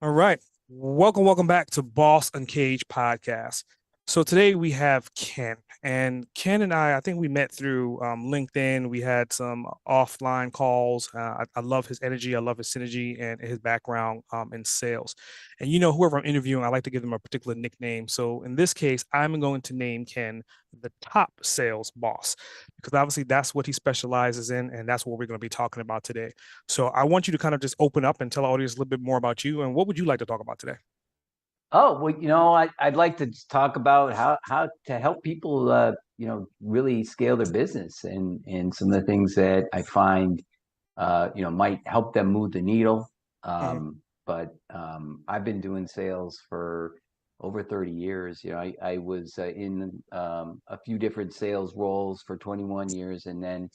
All right. Welcome back to Boss Uncaged podcast. So today we have Ken, and Ken and I think we met through LinkedIn. We had some offline calls. I love his energy. I love his synergy and his background in sales. And whoever I'm interviewing, I like to give them a particular nickname. So in this case, I'm going to name Ken the top sales boss because obviously that's what he specializes in, and that's what we're going to be talking about today. So I want you to kind of just open up and tell our audience a little bit more about you and what would you like to talk about today? Oh, well, I'd like to just talk about how to help people, really scale their business and some of the things that I find, might help them move the needle. Mhm. But I've been doing sales for over 30 years. I was in a few different sales roles for 21 years, and then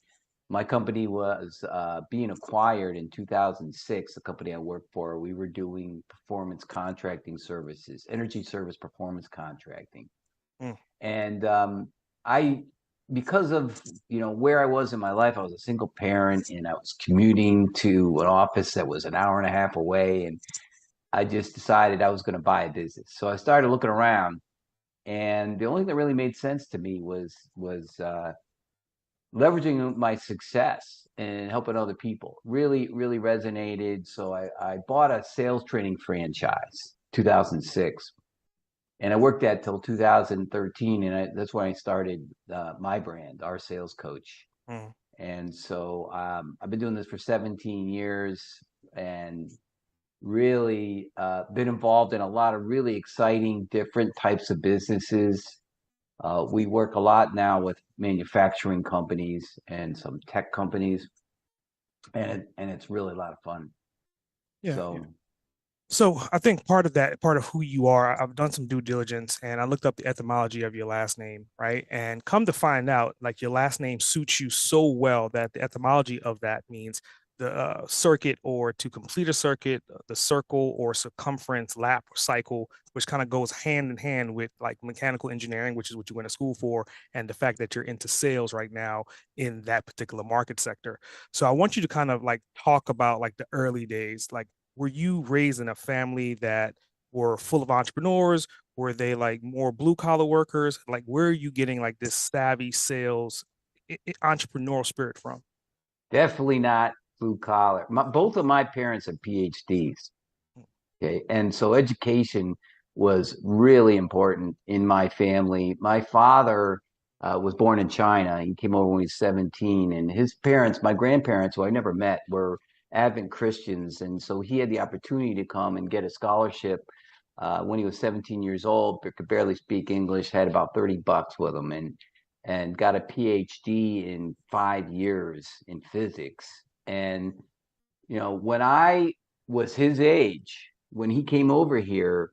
my company was being acquired in 2006. The company I worked for, we were doing performance contracting services, energy service performance contracting. Mm. And I, because of where I was in my life, I was a single parent, and I was commuting to an office that was an hour and a half away, and I just decided I was going to buy a business. So I started looking around, and the only thing that really made sense to me was leveraging my success and helping other people really resonated. So I bought a sales training franchise 2006, and I worked that till 2013, and that's when I started my brand, Our Sales Coach. Mm. And so I've been doing this for 17 years, and really been involved in a lot of really exciting different types of businesses. We work a lot now with manufacturing companies and some tech companies, and it's really a lot of fun. Yeah, yeah. So So I think part of that, part of who you are, I've done some due diligence and I looked up the etymology of your last name, right? And come to find out, like your last name suits you so well that the etymology of that means the circuit or to complete a circuit, the circle or circumference, lap or cycle, which kind of goes hand in hand with like mechanical engineering, which is what you went to school for, and the fact that you're into sales right now in that particular market sector. So I want you to kind of like talk about like the early days, like were you raised in a family that were full of entrepreneurs? Were they like more blue collar workers? Like, where are you getting like this savvy sales entrepreneurial spirit from? definitely not blue collar. Both of my parents are PhDs. Okay, and so education was really important in my family. My father was born in China. He came over when he was 17, and his parents, my grandparents, who I never met, were Advent Christians, and so he had the opportunity to come and get a scholarship when he was 17 years old, but could barely speak English, had about 30 bucks with him, and got a PhD in 5 years in physics. And when I was his age, when he came over here,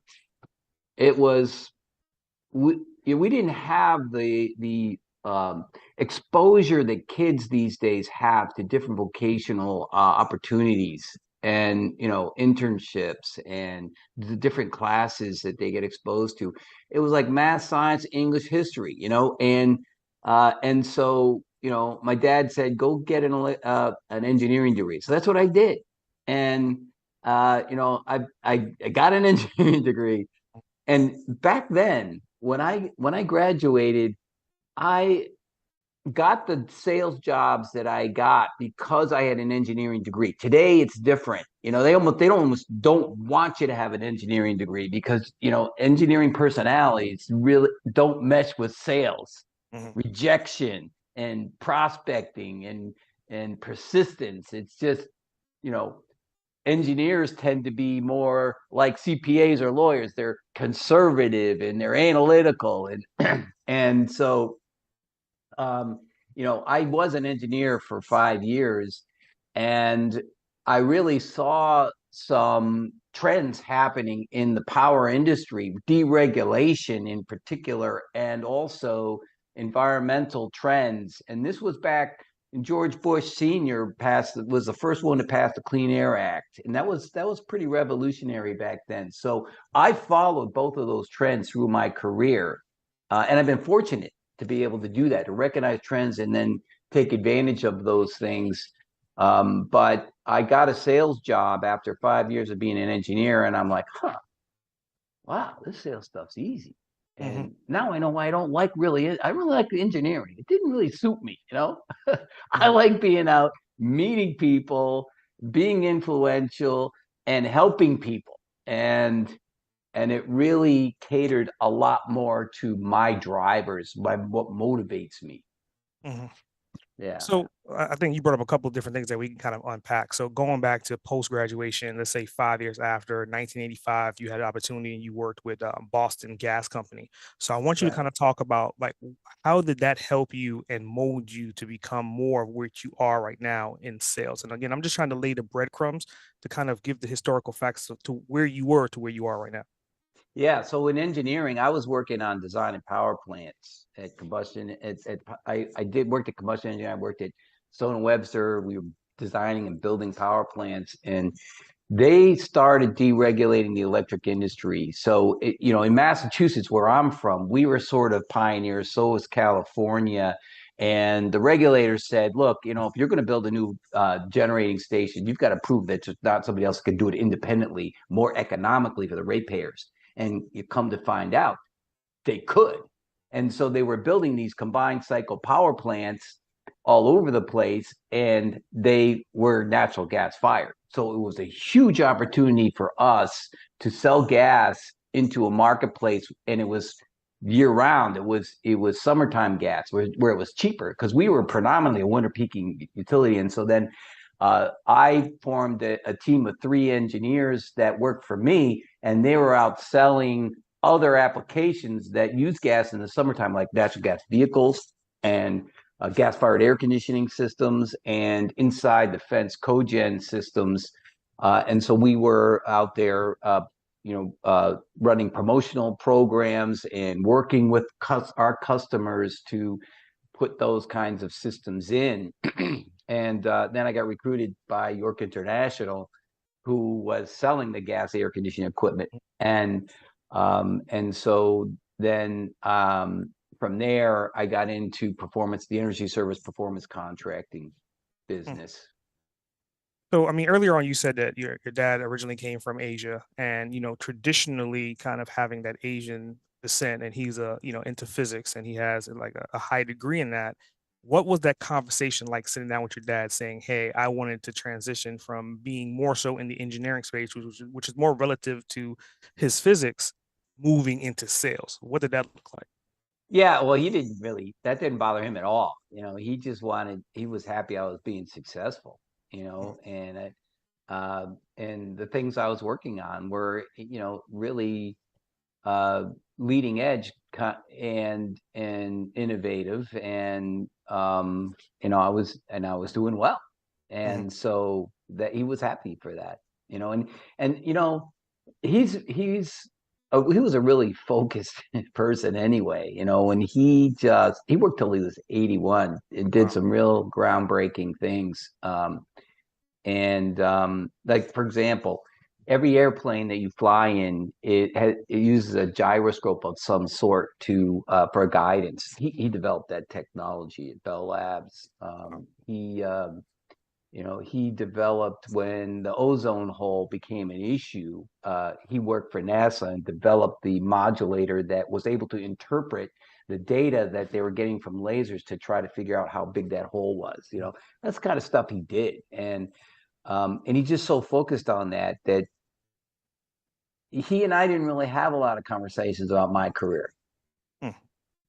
it was we didn't have the exposure that kids these days have to different vocational opportunities and internships and the different classes that they get exposed to. It was like math, science, English, history, and so my dad said go get an engineering degree. So that's what I did, and I got an engineering degree. And back then, when I graduated, I got the sales jobs that I got because I had an engineering degree. Today it's different. They almost don't want you to have an engineering degree because engineering personalities really don't mesh with sales, Mhm. rejection and prospecting and persistence. It's just, you know, engineers tend to be more like CPAs or lawyers. They're conservative and they're analytical and and so I was an engineer for 5 years, and I really saw some trends happening in the power industry, deregulation in particular, and also environmental trends. And this was back George Bush Sr. was the first one to pass the Clean Air Act, and that was pretty revolutionary back then. So I followed both of those trends through my career, and I've been fortunate to be able to do that, to recognize trends and then take advantage of those things. But I got a sales job after 5 years of being an engineer, and I'm like, huh, wow, this sales stuff's easy. Hmm. And now I know why I really like the engineering. It didn't really suit me, you know? I Hmm. like being out, meeting people, being influential, and helping people. And it really catered a lot more to my drivers, by what motivates me. Hmm. Yeah. So I think you brought up a couple of different things that we can kind of unpack. So going back to post graduation, let's say 5 years after 1985, you had an opportunity and you worked with Boston Gas Company. So I want you to Right. kind of talk about like how did that help you and mold you to become more of what you are right now in sales? And again, I'm just trying to lay the breadcrumbs to kind of give the historical facts to where you were to where you are right now. Yeah, so in engineering, I was working on designing power plants at combustion. I did work at combustion engineering. I worked at Stone and Webster. We were designing and building power plants, and they started deregulating the electric industry. So, in Massachusetts, where I'm from, we were sort of pioneers. So was California. And the regulators said, look, if you're going to build a new generating station, you've got to prove that just not somebody else can do it independently, more economically for the ratepayers. And you come to find out they could. And so they were building these combined cycle power plants all over the place, and they were natural gas fired. So it was a huge opportunity for us to sell gas into a marketplace, and it was year round. It was summertime gas where it was cheaper because we were predominantly a winter peaking utility. And so then I formed a team of 3 engineers that worked for me, and they were out selling other applications that use gas in the summertime, like natural gas vehicles and gas-fired air conditioning systems and inside the fence cogen systems. And so we were out there, running promotional programs and working with our customers to put those kinds of systems in. And then I got recruited by York International, who was selling the gas air conditioning equipment. And so then from there, I got into the energy service performance contracting business. So, I mean, earlier on, you said that your dad originally came from Asia, and traditionally, kind of having that Asian descent, and he's into physics, and he has like a high degree in that. What was that conversation like, sitting down with your dad, saying, "Hey, I wanted to transition from being more so in the engineering space, which is more relative to his physics, moving into sales." What did that look like? Yeah, well, that didn't bother him at all. He was happy I was being successful, and the things I was working on were, really uh, leading edge and innovative, and I was doing well, Mm-hmm. and so that he was happy for that, and he was a really focused person anyway, and he worked till he was 81 and did Wow. some real groundbreaking things. And like, for example, every airplane that you fly in, it uses a gyroscope of some sort for guidance. He developed that technology at Bell Labs. He developed, when the ozone hole became an issue, he worked for NASA and developed the modulator that was able to interpret the data that they were getting from lasers to try to figure out how big that hole was. That's the kind of stuff he did. And he just so focused on that he and I didn't really have a lot of conversations about my career. Mm.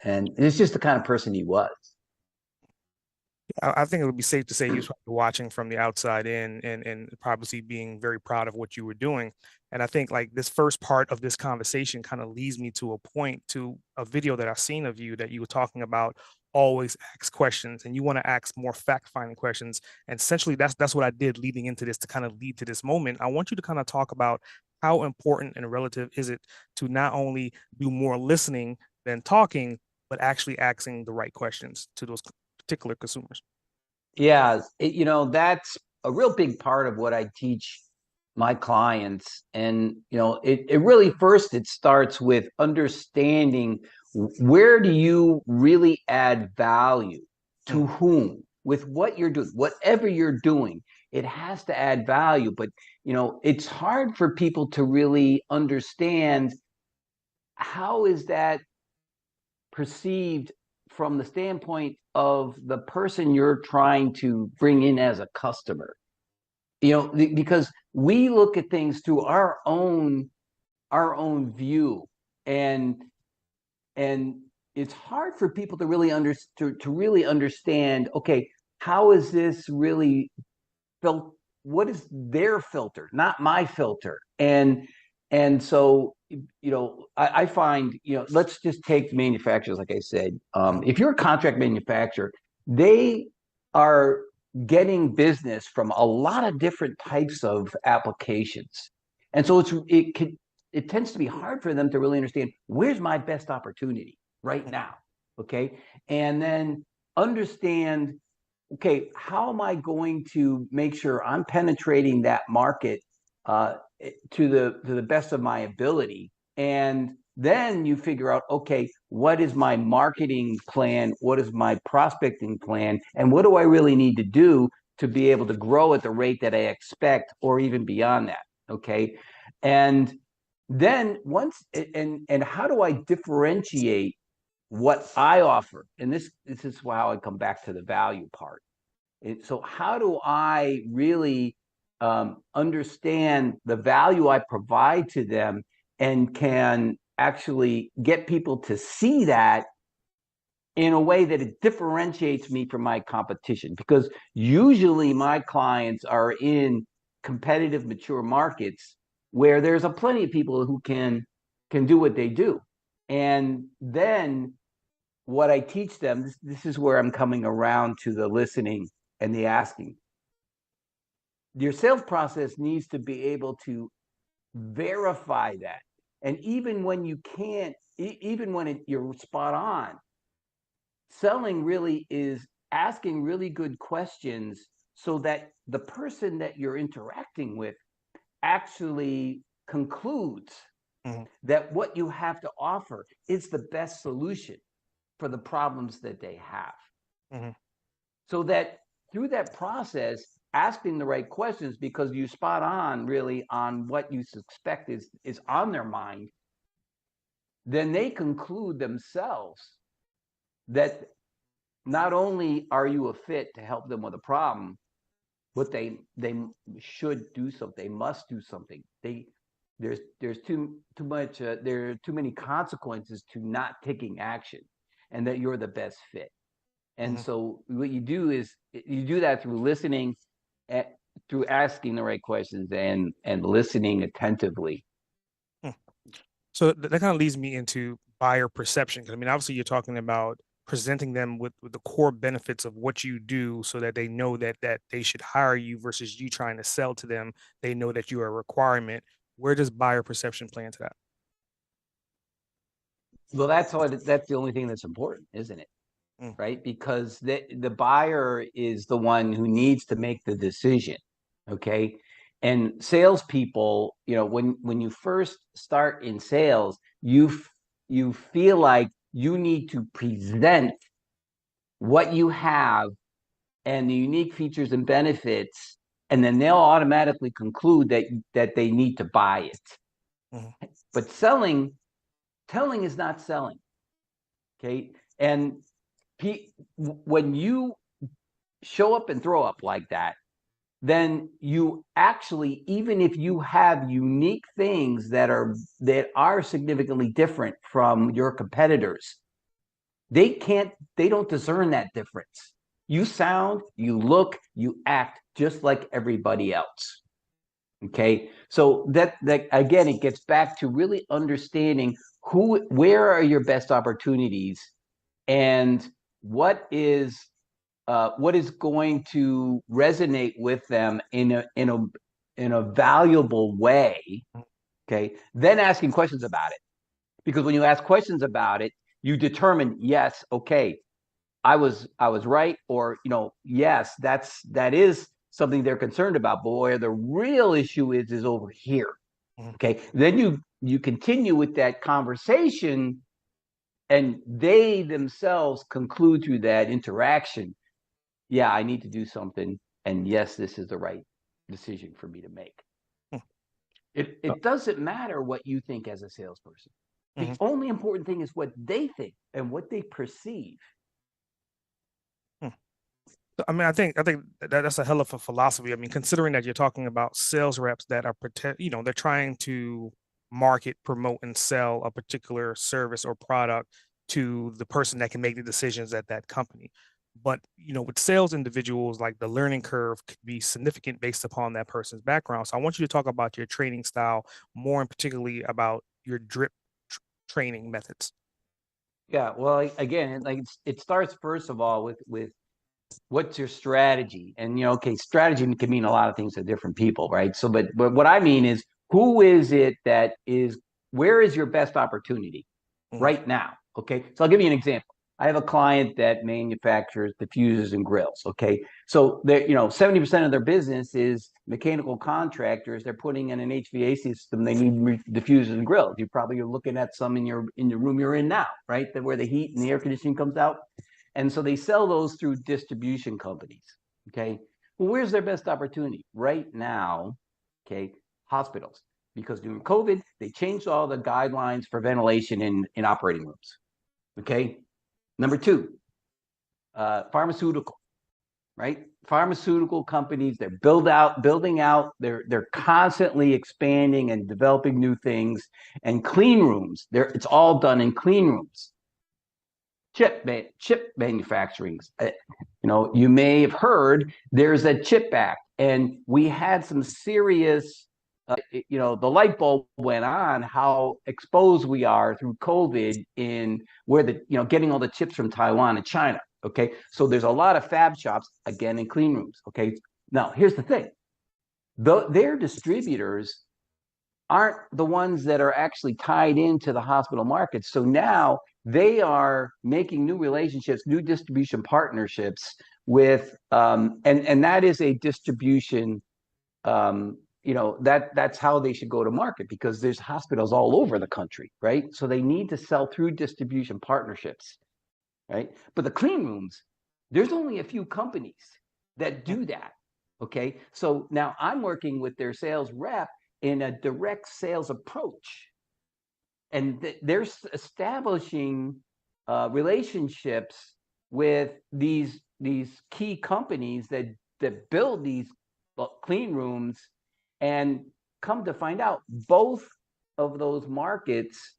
And it's just the kind of person he was. I think it would be safe to say he was probably watching from the outside in, and probably being very proud of what you were doing. And I think like this first part of this conversation kind of leads me to a video that I've seen of you, that you were talking about always ask questions, and you want to ask more fact-finding questions. And essentially that's what I did leading into this to kind of lead to this moment. I want you to kind of talk about how important and relative is it to not only do more listening than talking, but actually asking the right questions to those particular consumers. Yeah, that's a real big part of what I teach my clients. And, it really, first, it starts with understanding, where do you really add value, to Mm, whom, with what you're doing, whatever you're doing. it has to add value. But, it's hard for people to really understand how is that perceived from the standpoint of the person you're trying to bring in as a customer. Because we look at things through our own view, and and it's hard for people to really understand, okay, how is this really felt, what is their filter, not my filter. And so, I find, let's just take manufacturers, like I said. If you're a contract manufacturer, they are getting business from a lot of different types of applications. And so it tends to be hard for them to really understand, where's my best opportunity right now. Okay. And then understand, okay, how am I going to make sure I'm penetrating that market to the best of my ability? And then you figure out, okay, what is my marketing plan? What is my prospecting plan? And what do I really need to do to be able to grow at the rate that I expect, or even beyond that? Okay. And then and how do I differentiate what I offer? And this is how I come back to the value part. So how do I really understand the value I provide to them, and can actually get people to see that in a way that it differentiates me from my competition? Because usually my clients are in competitive, mature markets where there's a plenty of people who can do what they do. And then what I teach them, this is where I'm coming around to the listening and the asking. Your sales process needs to be able to verify that. And even when you can't, even when you're spot on, selling really is asking really good questions so that the person that you're interacting with actually concludes that what you have to offer is the best solution for the problems that they have. So that through that process, asking the right questions, because you spot on really on what you suspect is on their mind, then they conclude themselves that not only are you a fit to help them with a problem, but they should do something. They must do something. There's too much. There are too many consequences to not taking action, and that you're the best fit. And so what you do is you do that through listening, through asking the right questions, and listening attentively. So that kind of leads me into buyer perception. 'Cause I mean, obviously, you're talking about presenting them with the core benefits of what you do, so that they know that they should hire you versus you trying to sell to them. They know that you are a requirement. Where does buyer perception play into that? Well, that's the only thing that's important, isn't it? Mm, Right? Because the buyer is the one who needs to make the decision. Okay. And salespeople, when you first start in sales, you feel like you need to present what you have and the unique features and benefits, and then they'll automatically conclude that they need to buy it. But telling is not selling. Okay. And when you show up and throw up like that, then you actually, even if you have unique things that are significantly different from your competitors, they don't discern that difference. You sound, you look, you act just like everybody else. Okay. So that again, it gets back to really understanding where are your best opportunities, and what is going to resonate with them in a valuable way. Okay. Then asking questions about it. Because when you ask questions about it, you determine, yes, okay, I was right, or yes, that is something they're concerned about, but where the real issue is over here. Okay. Then you continue with that conversation, and they themselves conclude through that interaction, yeah, I need to do something And yes, this is the right decision for me to make. Hmm. It doesn't matter what you think as a salesperson. The Mhm. only important thing is what they think and what they perceive. Hmm. I mean, I think that's a hell of a philosophy. I mean, considering that you're talking about sales reps that are they're trying to market, promote, and sell a particular service or product to the person that can make the decisions at that company. But with sales individuals, like the learning curve could be significant based upon that person's background. So I want you to talk about your training style more, and particularly about your drip training methods. Yeah, well, again, like it starts first of all with what's your strategy? And okay, strategy can mean a lot of things to different people, right? So, but what I mean is, who is it that is? Where is your best opportunity Mhm. right now? Okay, so I'll give you an example. I have a client that manufactures diffusers and grills. Okay, so they 70% of their business is mechanical contractors. They're putting in an HVAC system. They need diffusers and grills. You probably are looking at some in your room you're in now, right? Where the heat and the air conditioning comes out. And so they sell those through distribution companies. Okay. Well, where's their best opportunity? Right now, okay, hospitals. Because during COVID, they changed all the guidelines for ventilation in operating rooms. Okay. Number two, pharmaceutical, right? Pharmaceutical companies, they're building out, they're constantly expanding and developing new things. And clean rooms, it's all done in clean rooms. Chip manufacturing. You may have heard there's a chip act, and we had some serious. The light bulb went on how exposed we are through COVID in where getting all the chips from Taiwan and China. Okay, so there's a lot of fab shops again in clean rooms. Okay, now here's the thing: their distributors aren't the ones that are actually tied into the hospital market. So now they are making new relationships, new distribution partnerships with, and that is a distribution. That's how they should go to market because there's hospitals all over the country, right? So they need to sell through distribution partnerships, right? But the clean rooms, there's only a few companies that do that. Okay. So now I'm working with their sales rep in a direct sales approach. And they're establishing relationships with these key companies that build these clean rooms, and come to find out both of those markets,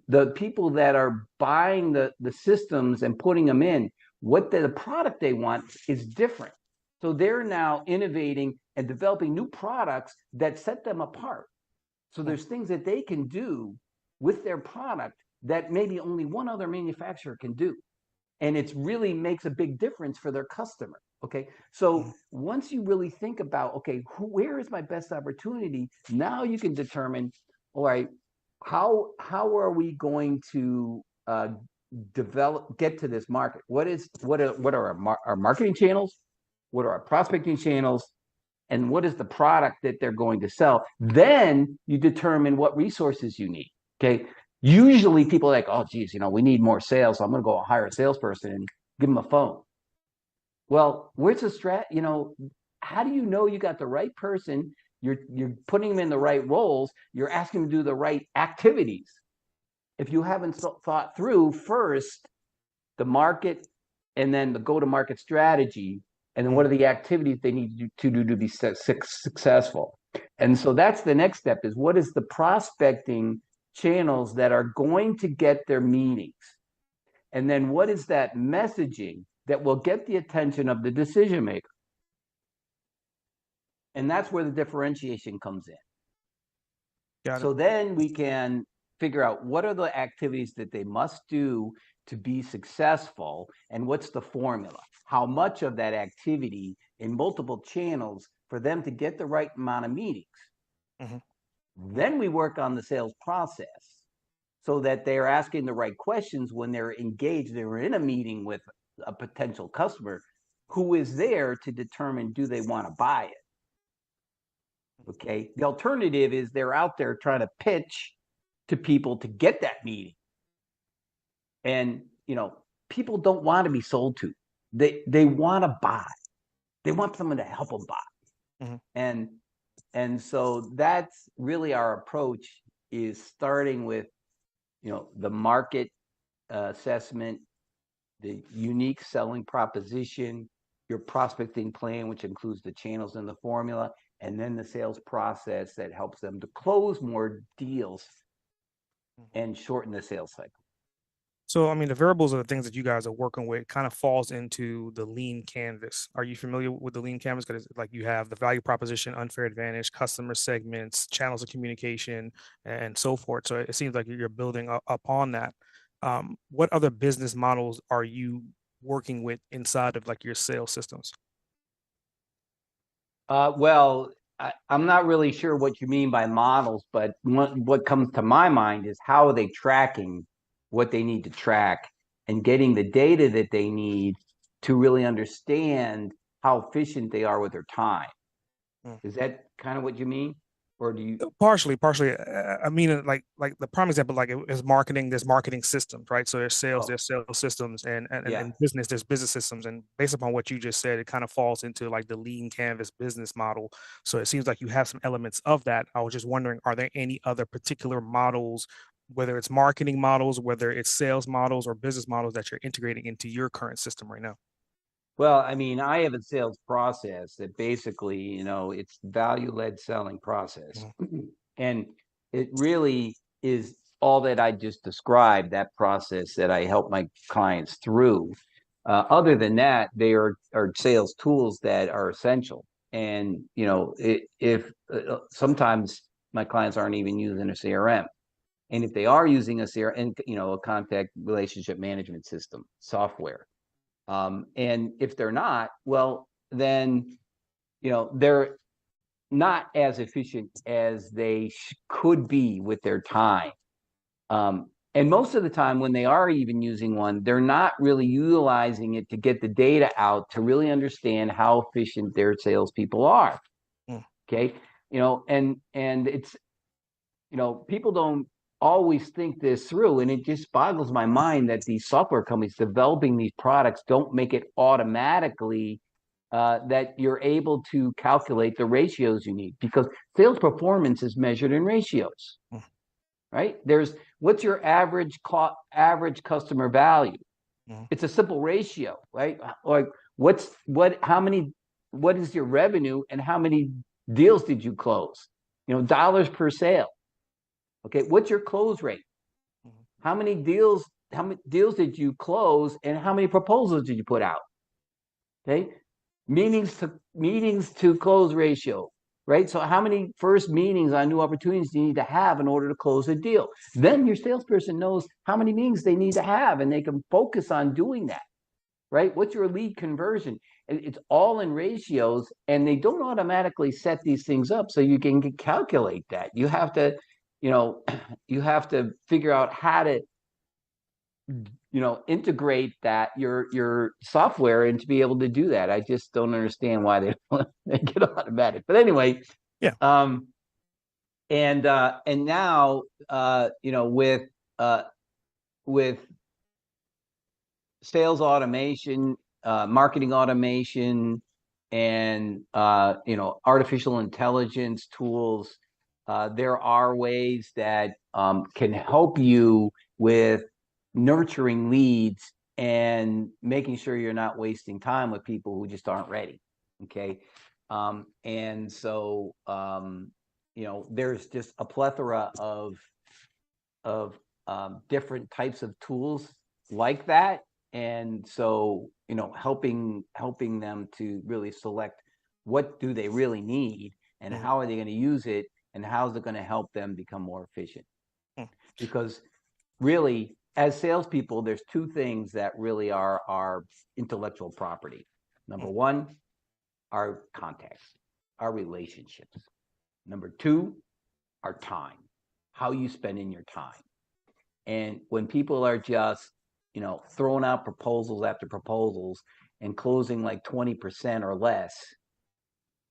the people that are buying the systems and putting them in, what the product they want is different. So they're now innovating and developing new products that set them apart. So there's things that they can do with their product that maybe only one other manufacturer can do. And it really makes a big difference for their customer. Okay. So Mhm. once you really think about, okay, where is my best opportunity? Now you can determine, all right, how are we going to get to this market? What are our marketing channels? What are our prospecting channels? And what is the product that they're going to sell? Then you determine what resources you need. Okay. Usually people are like, oh, geez, we need more sales. So I'm going to go hire a salesperson and give them a phone. Well, where's the strat? How do you know you got the right person? You're putting them in the right roles. You're asking them to do the right activities. If you haven't thought through first the market and then the go-to-market strategy, and then what are the activities they need to do to be successful. And so that's the next step: is what is the prospecting channels that are going to get their meetings, and then what is that messaging that will get the attention of the decision maker. And that's where the differentiation comes in. Got it. So then we can figure out what are the activities that they must do to be successful, and what's the formula? How much of that activity in multiple channels for them to get the right amount of meetings? Mhm. Then we work on the sales process so that they're asking the right questions when they're engaged, they're in a meeting with a potential customer who is there to determine, do they want to buy it? Okay. The alternative is they're out there trying to pitch to people to get that meeting. And, people don't want to be sold to. They want to buy. They want someone to help them buy. Mm-hmm. And so that's really our approach, is starting with, the market assessment, the unique selling proposition, your prospecting plan, which includes the channels and the formula, and then the sales process that helps them to close more deals and shorten the sales cycle. So, I mean, the variables are the things that you guys are working with. Kind of falls into the lean canvas. Are you familiar with the lean canvas? Because like you have the value proposition, unfair advantage, customer segments, channels of communication, and so forth. So it seems like you're building upon that. What other business models are you working with inside of like your sales systems? Well, I'm not really sure what you mean by models, but what comes to my mind is how are they tracking what they need to track and getting the data that they need to really understand how efficient they are with their time. Mm. Is that kind of what you mean? Or do you? Partially. I mean, like the prime example, like is marketing. There's marketing systems, right? So Oh, there's sales systems, yeah. and business, there's business systems. And based upon what you just said, it kind of falls into like the lean canvas business model. So it seems like you have some elements of that. I was just wondering, are there any other particular models, whether it's marketing models, whether it's sales models or business models that you're integrating into your current system right now? Well, I mean, I have a sales process that basically, it's value-led selling process. Mhm. And it really is all that I just described, that process that I help my clients through. Other than that, they are sales tools that are essential. And, if sometimes my clients aren't even using a CRM. And if they are using a CRM, a contact relationship management system software, and if they're not, well, then, they're not as efficient as they could be with their time. And most of the time, when they are even using one, they're not really utilizing it to get the data out to really understand how efficient their salespeople are. Mm. Okay. And it's, people don't always think this through. And it just boggles my mind that these software companies developing these products don't make it automatically that you're able to calculate the ratios you need, because sales performance is measured in ratios, Mm. right? What's your average customer value? Mm. It's a simple ratio, right? Like what is your revenue and how many deals did you close? Dollars per sale. Okay, what's your close rate? Mm. How many deals did you close and how many proposals did you put out? Okay, meetings to close ratio, right? So how many first meetings on new opportunities do you need to have in order to close a deal? Then your salesperson knows how many meetings they need to have, and they can focus on doing that, right? What's your lead conversion? It's all in ratios, and they don't automatically set these things up so you can calculate that. You have to, you have to figure out how to, integrate that your software and to be able to do that. I just don't understand why they don't make it automatic. But anyway, Yeah. and now with sales automation, marketing automation, and artificial intelligence tools, there are ways that can help you with nurturing leads and making sure you're not wasting time with people who just aren't ready. Okay. And so there's just a plethora of different types of tools like that. And so, helping them to really select what do they really need and Mm. how are they going to use it and how is it going to help them become more efficient. Mm. Because really, as salespeople, there's two things that really are our intellectual property. Number Mm. one, our contacts, our relationships. Number two, our time, how you spend in your time. And when people are just, throwing out proposals after proposals and closing like 20% or less,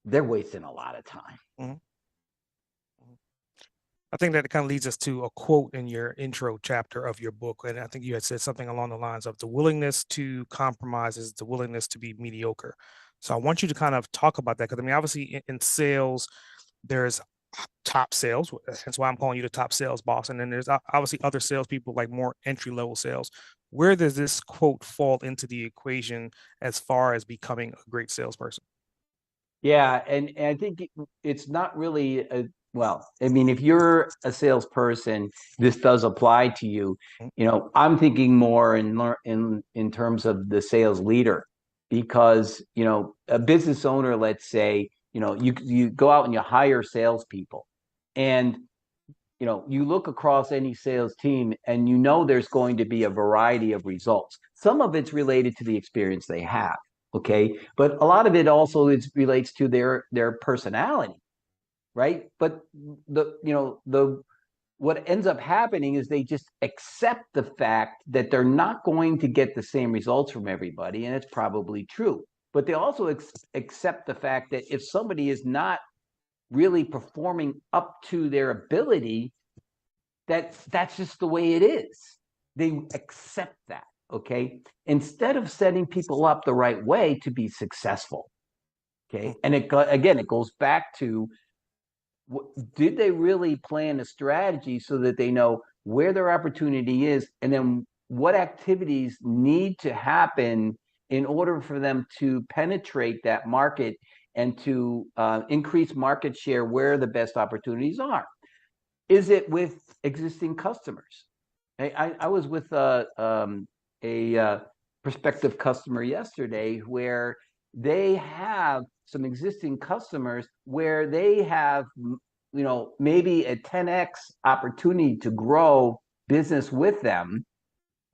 they're wasting a lot of time. Mm. I think that kind of leads us to a quote in your intro chapter of your book. And I think you had said something along the lines of the willingness to compromise is the willingness to be mediocre. So I want you to kind of talk about that because I mean, obviously in sales, there's top sales. That's why I'm calling you the top sales boss. And then there's obviously other salespeople like more entry level sales. Where does this quote fall into the equation as far as becoming a great salesperson? Yeah, and I think it's not really well, I mean, if you're a salesperson, this does apply to you. You know, I'm thinking more in terms of the sales leader, because, you know, a business owner, let's say, you know, you go out and you hire salespeople, and you know, you look across any sales team and you know there's going to be a variety of results. Some of it's related to the experience they have, okay? But a lot of it also relates to their personality, right? But the you know, the what ends up happening is they just accept the fact that they're not going to get the same results from everybody, and it's probably true. But they also accept the fact that if somebody is not really performing up to their ability, that's just the way it is. They accept that, okay? Instead of setting people up the right way to be successful, okay? And again, it goes back to, did they really plan a strategy so that they know where their opportunity is, and then what activities need to happen in order for them to penetrate that market and to increase market share where the best opportunities are? Is it with existing customers? I was with a prospective customer yesterday where they have some existing customers where they have, you know, maybe a 10x opportunity to grow business with them,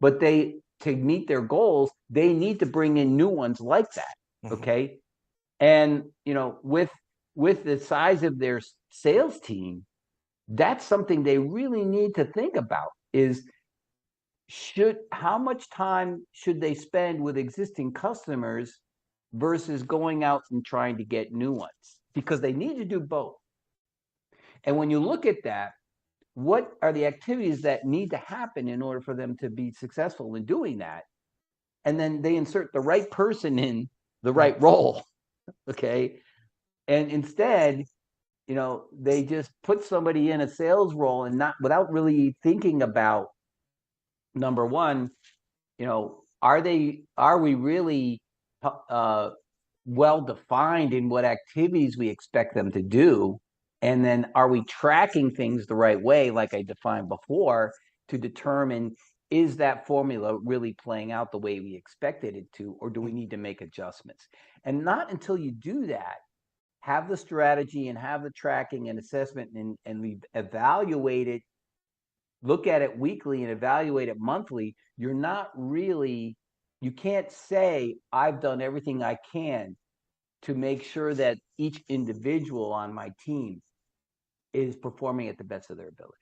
but they, to meet their goals, they need to bring in new ones like that. Mm-hmm. Okay. And, you know, with the size of their sales team, that's something they really need to think about, is how much time should they spend with existing customers versus going out and trying to get new ones, because they need to do both. And when you look at that, what are the activities that need to happen in order for them to be successful in doing that? And then they insert the right person in the right role. Okay. And instead, you know, they just put somebody in a sales role and not, without really thinking about, number one, you know, are we really uh, well defined in what activities we expect them to do? And then are we tracking things the right way, like I defined before, to determine, is that formula really playing out the way we expected it to, or do we need to make adjustments? And not until you do that, have the strategy and have the tracking and assessment, and we evaluate it, look at it weekly and evaluate it monthly, you're not really, you can't say I've done everything I can to make sure that each individual on my team is performing at the best of their ability.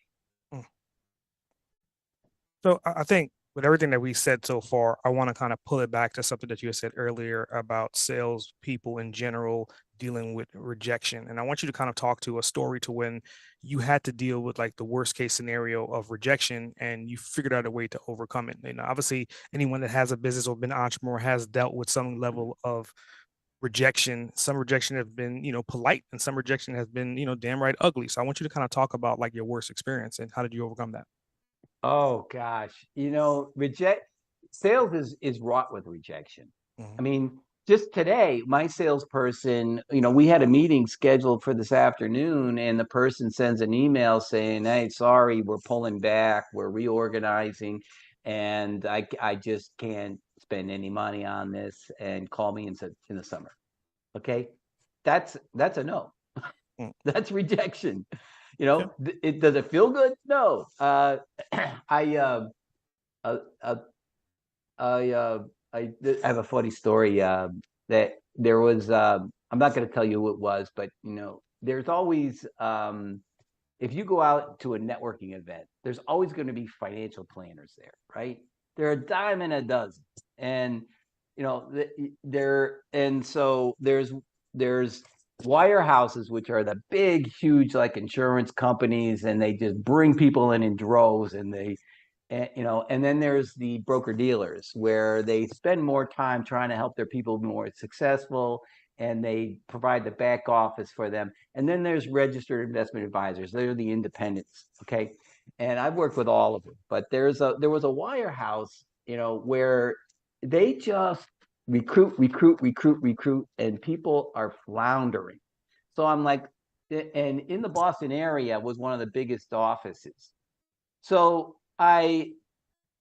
So I think with everything that we said so far, I want to kind of pull it back to something that you said earlier about sales people in general dealing with rejection. And I want you to kind of talk to a story to when you had to deal with like the worst case scenario of rejection and you figured out a way to overcome it. You know, obviously anyone that has a business or been an entrepreneur has dealt with some level of rejection. Some rejection have been, you know, polite, and some rejection has been, you know, damn right ugly. So I want you to kind of talk about like your worst experience and how did you overcome that? Oh gosh, you know, reject sales is wrought with rejection. Mm-hmm. I mean, just today, my salesperson, you know, we had a meeting scheduled for this afternoon, and the person sends an email saying, "Hey, sorry, we're pulling back, we're reorganizing, and I just can't spend any money on this, and call me in the summer." Okay, that's a no. Mm. That's rejection. You Yeah. know, it does it feel good? No. I uh, uh, I I have a funny story that there was. I'm not going to tell you who it was, but you know, there's always if you go out to a networking event, there's always going to be financial planners there, right? They're a dime and a dozen, and you know, and so there's wirehouses, which are the big, huge, like insurance companies, and they just bring people in droves, and And then there's the broker dealers where they spend more time trying to help their people be more successful, and they provide the back office for them. And then there's registered investment advisors. They're the independents. Okay. And I've worked with all of them, but there was a wirehouse, where they just recruit, and people are floundering. So I'm like, and in the Boston area was one of the biggest offices. So in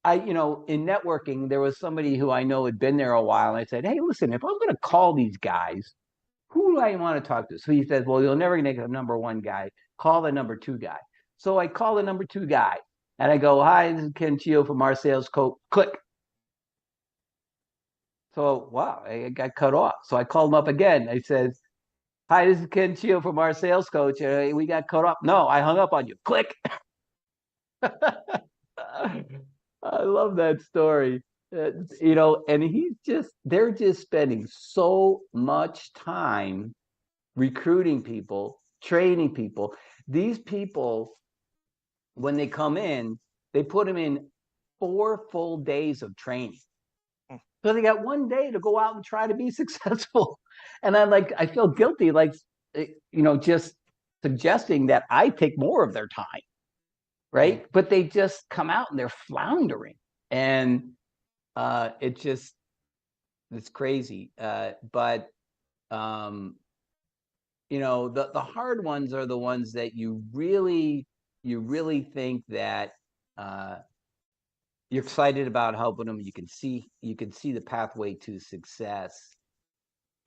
networking, there was somebody who I know had been there a while, and I said, "Hey, listen, if I'm going to call these guys, who do I want to talk to?" So he said, "Well, you'll never get a number one guy. Call the number two guy." So I call the number two guy, and I go, "Hi, this is Ken Cheo from our sales coach." Click. So wow, I got cut off. So I called him up again. I said, "Hi, this is Ken Cheo from our sales coach. We got cut off." No, I hung up on you. Click. I love that story. And they're just spending so much time recruiting people, training people. These people, when they come in, they put them in 4 full days of training. So they got one day to go out and try to be successful. And I feel guilty, just suggesting that I take more of their time, right? But they just come out and they're floundering, and it's crazy. But the hard ones are the ones that you really think that you're excited about helping them. You can see the pathway to success,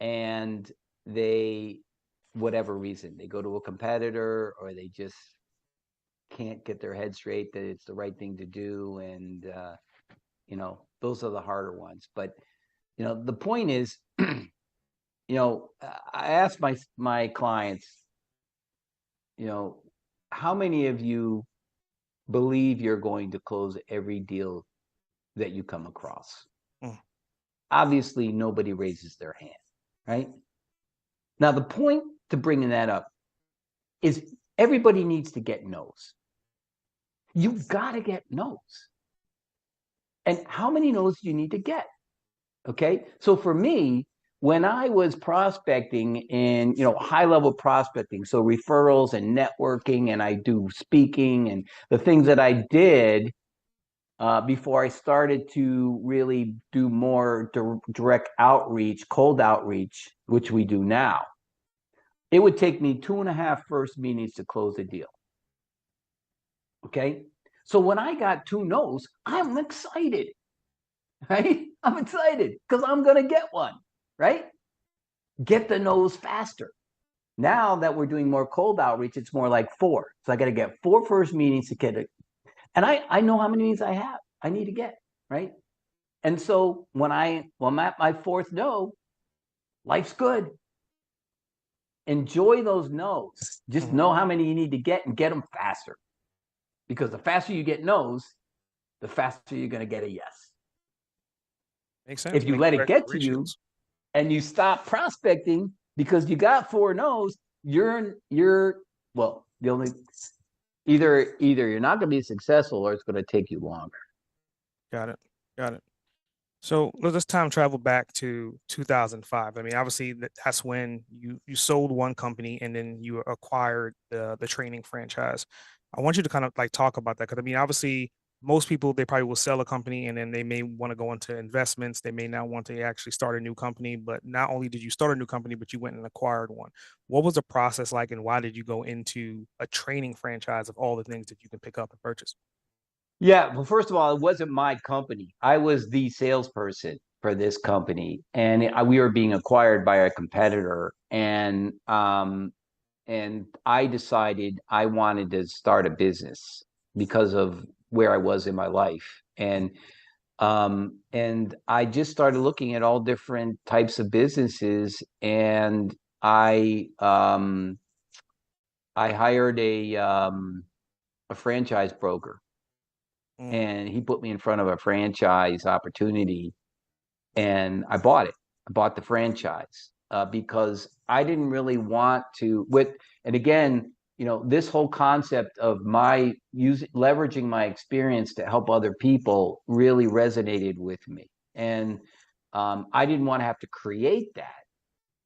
and they, whatever reason, they go to a competitor, or they just can't get their head straight that it's the right thing to do. And those are the harder ones. But the point is, I ask my clients, how many of you believe you're going to close every deal that you come across? Mm. Obviously, nobody raises their hand, right? Now, the point to bringing that up is everybody needs to get no's. You've got to get no's. And how many no's do you need to get? Okay. So for me, when I was prospecting in, high level prospecting, so referrals and networking, and I do speaking and the things that I did before I started to really do more direct outreach, cold outreach, which we do now, it would take me 2.5 first meetings to close a deal. Okay. So when I got 2 no's, I'm excited, right? I'm excited because I'm going to get one, right? Get the no's faster. Now that we're doing more cold outreach, it's more like 4. So I got to get 4 first meetings to get it. And I know how many meetings I need to get, right? And so when I'm at my 4th no, life's good. Enjoy those no's. Just know how many you need to get and get them faster. Because the faster you get no's, the faster you're going to get a yes. Makes sense. If you Make let it correct get to you ratios. and you stop prospecting because you got 4 no's, well, the only either you're not going to be successful, or it's going to take you longer. Got it. Got it. So let's time travel back to 2005. I mean, obviously that's when you sold one company and then you acquired the training franchise. I want you to kind of like talk about that because I mean, obviously most people they probably will sell a company and then they may want to go into investments. They may not want to actually start a new company, but not only did you start a new company, but you went and acquired one. What was the process like and why did you go into a training franchise of all the things that you can pick up and purchase? Yeah, well, first of all, it wasn't my company. I was the salesperson for this company, and we were being acquired by a competitor. And I decided I wanted to start a business because of where I was in my life. And I just started looking at all different types of businesses, and I hired a franchise broker, Mm, and he put me in front of a franchise opportunity, and I bought it. I bought the franchise because I didn't really want to. And again, this whole concept of my leveraging my experience to help other people really resonated with me. And I didn't want to have to create that.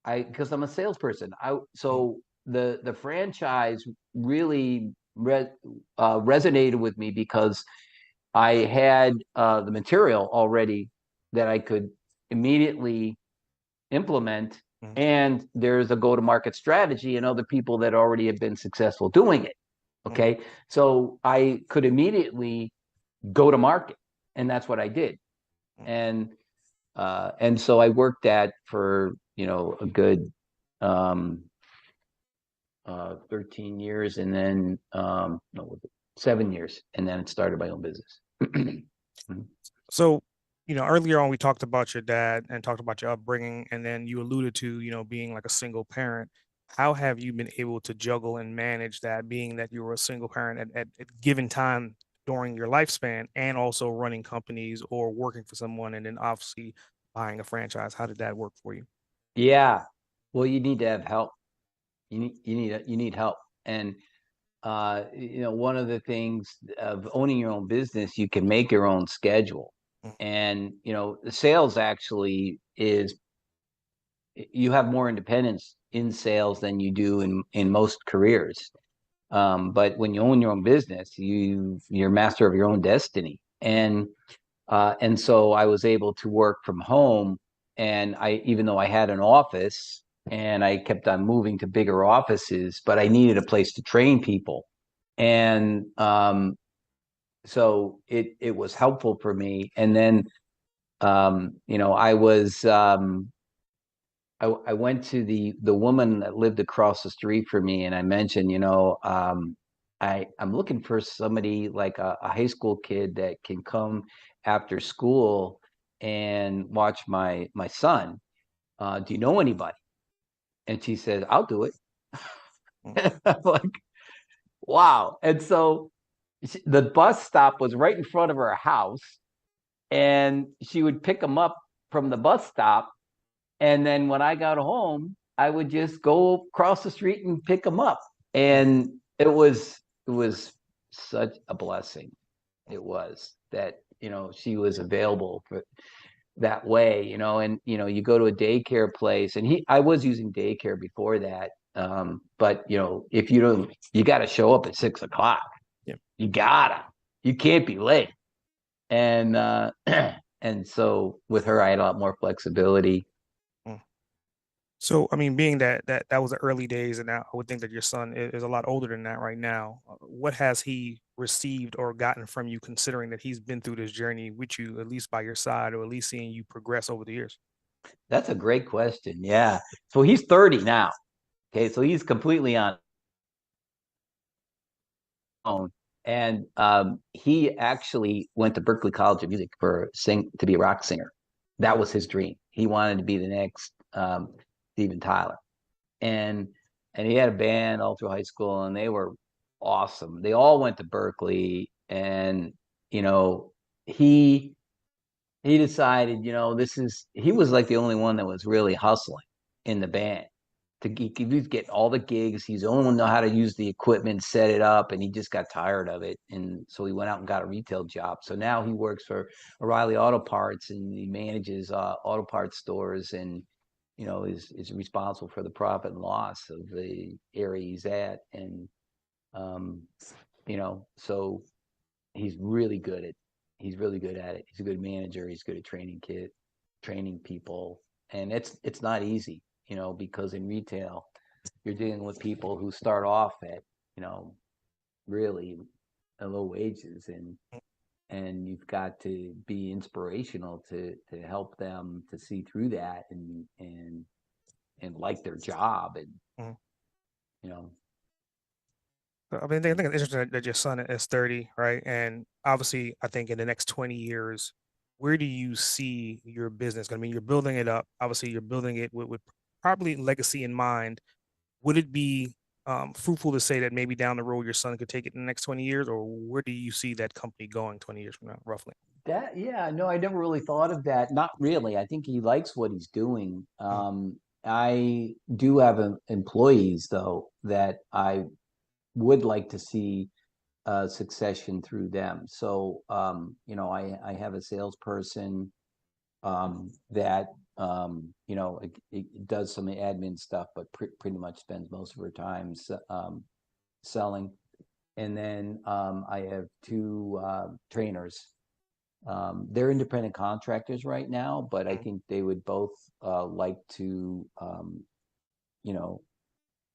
Because I'm a salesperson. Mm, So the franchise really resonated with me because I had the material already that I could immediately implement, mm, and there's a go-to-market strategy and other people that already have been successful doing it. mm, Okay, so I could immediately go to market, and that's what I did. mm. And so I worked that for a good 13 years, and then no, 7 years, and then started my own business. So, earlier on we talked about your dad and talked about your upbringing, and then you alluded to, being like a single parent. How have you been able to juggle and manage that, being that you were a single parent at given time during your lifespan, and also running companies or working for someone, and then obviously buying a franchise? How did that work for you? Yeah, well, you need to have help. You need help, and one of the things of owning your own business, you can make your own schedule, Mm, and the sales actually is you have more independence in sales than you do in most careers. But when you own your own business, you're master of your own destiny. And so I was able to work from home, and even though I had an office and I kept on moving to bigger offices, but I needed a place to train people. And so it was helpful for me. And then I was I went to the woman that lived across the street from me, and I mentioned, I'm looking for somebody like a high school kid that can come after school and watch my son. Do you know anybody? And she said, I'll do it. mm, I'm like, wow. And so the bus stop was right in front of her house, and she would pick him up from the bus stop. And then when I got home, I would just go across the street and pick them up. mm, And it was such a blessing. mm, It was that, she was available for that way, and you go to a daycare place, and I was using daycare before that. But if you don't, you got to show up at 6 o'clock. yeah. You gotta, you can't be late. And and so with her, I had a lot more flexibility. Mm. So, I mean, being that was the early days, and now I would think that your son is a lot older than that right now. What has he received or gotten from you, considering that he's been through this journey with you, at least by your side, or at least seeing you progress over the years? That's a great question. Yeah. So he's 30 now. Okay. So he's completely on his own. And he actually went to Berkeley College of Music to be a rock singer. That was his dream. He wanted to be the next Steven Tyler. And he had a band all through high school, and they were awesome. They all went to Berkeley, and you know, he he decided, he was like the only one that was really hustling in the band. He was getting all the gigs. He's the only one know how to use the equipment, set it up, and he just got tired of it. And so he went out and got a retail job. So now he works for O'Reilly Auto Parts, and he manages auto parts stores, and is responsible for the profit and loss of the area he's at. And um, so he's really good at he's really good at it. He's a good manager. He's good at training people, and it's not easy, because in retail you're dealing with people who start off at you know really low wages, and you've got to be inspirational to help them to see through that and like their job, and Mhm. you know I mean, I think it's interesting that your son is 30, right? And obviously, I think in the next 20 years, where do you see your business? I mean, you're building it up. Obviously, you're building it with probably legacy in mind. Would it be fruitful to say that maybe down the road your son could take it in the next 20 years, or where do you see that company going 20 years from now, roughly? that. Yeah, no, I never really thought of that. Not really. I think he likes what he's doing. Mm, I do have employees though that I would like to see succession through them. So, I have a salesperson that it does some admin stuff, but pretty much spends most of her time selling. And then I have two trainers. They're independent contractors right now, but I Mhm. think they would both like to, you know,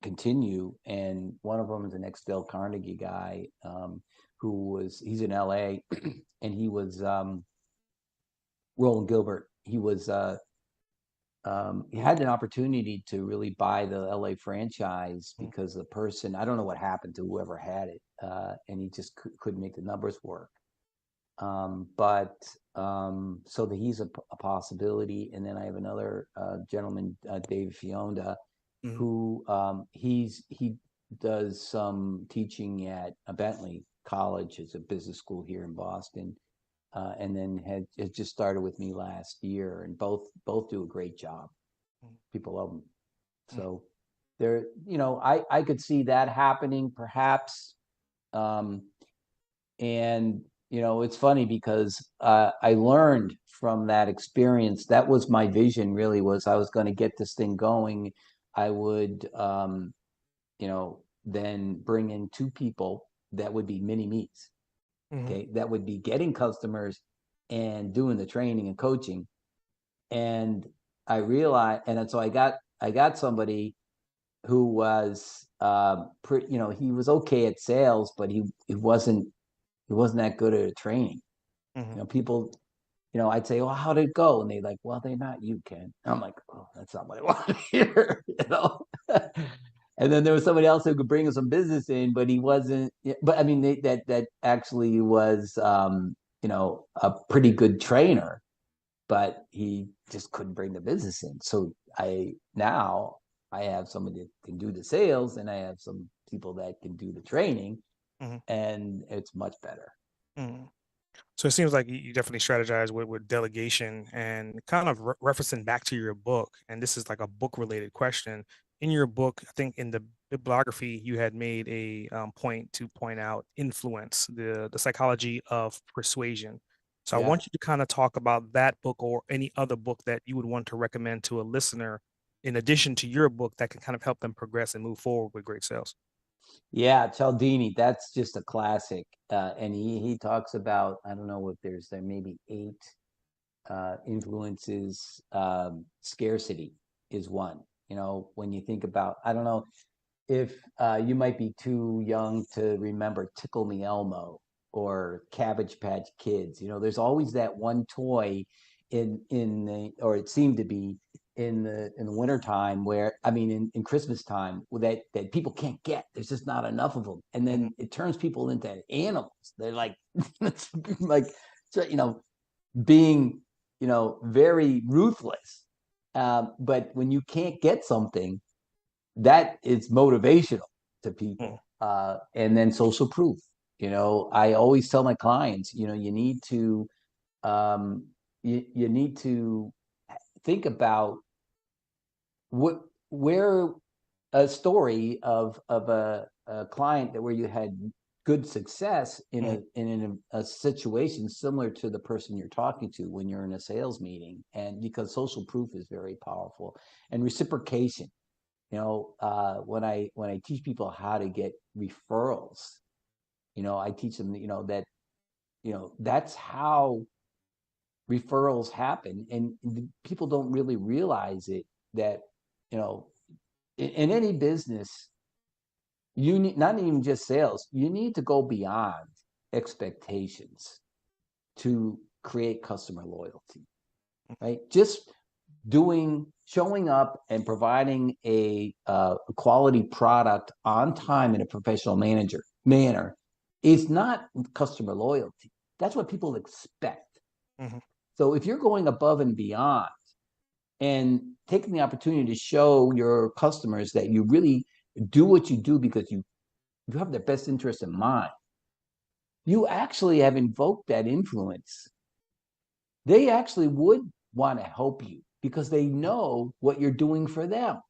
continue. And one of them is an ex-Dale Carnegie guy he's in LA and he was Roland Gilbert. He had an opportunity to really buy the LA franchise Mhm. because the person, I don't know what happened to whoever had it, and he just couldn't make the numbers work. But so that he's a possibility. And then I have another gentleman, Dave Fionda, Mhm. who he does some teaching at Bentley College, is a business school here in Boston, and then had just started with me last year, and both do a great job. People love them. Mhm. So there, I could see that happening perhaps. Um, and it's funny because I learned from that experience. That was my vision. Really, was I was going to get this thing going. I would, then bring in two people that would be mini me's. Mhm. Okay, that would be getting customers and doing the training and coaching. And I realized, and so I got somebody who was pretty, he was okay at sales, but he wasn't that good at training. Mhm. People, I'd say, well, how did it go? And they're like, well, they're not you, Ken. And I'm like, oh, that's not what I want to hear, And then there was somebody else who could bring some business in, but he wasn't. But I mean, that actually was, a pretty good trainer, but he just couldn't bring the business in. So I have somebody that can do the sales, and I have some people that can do the training, Mhm. and it's much better. Mhm. So it seems like you definitely strategize with delegation and kind of referencing back to your book. And this is like a book related question. In your book, I think in the bibliography, you had made a point to point out influence, the psychology of persuasion. So I Yeah. want you to kind of talk about that book or any other book that you would want to recommend to a listener in addition to your book that can kind of help them progress and move forward with great sales. Yeah, Cialdini, that's just a classic. And he talks about, I don't know if there may be eight influences. Scarcity is one. When you think about, I don't know if you might be too young to remember Tickle Me Elmo or Cabbage Patch Kids. There's always that one toy or it seemed to be in the wintertime where, I mean, in Christmas time, that people can't get. There's just not enough of them, and Mhm. then it turns people into animals. They're like like so, being very ruthless. But when you can't get something, that is motivational to Mhm. people. And then social proof. I always tell my clients, um, you need to think about what where a story of a client where you had good success Mhm. in a situation similar to the person you're talking to when you're in a sales meeting, and because social proof is very powerful, and reciprocation. When I teach people how to get referrals, I teach them, that that's how referrals happen, and people don't really realize it, that you know in any business, you need, not even just sales, you need to go beyond expectations to create customer loyalty, right? Just showing up and providing a quality product on time in a professional manner is not customer loyalty. That's what people expect. Mhm. So if you're going above and beyond and taking the opportunity to show your customers that you really do what you do because you have their best interest in mind, you actually have invoked that influence. They actually would want to help you because they know what you're doing for them.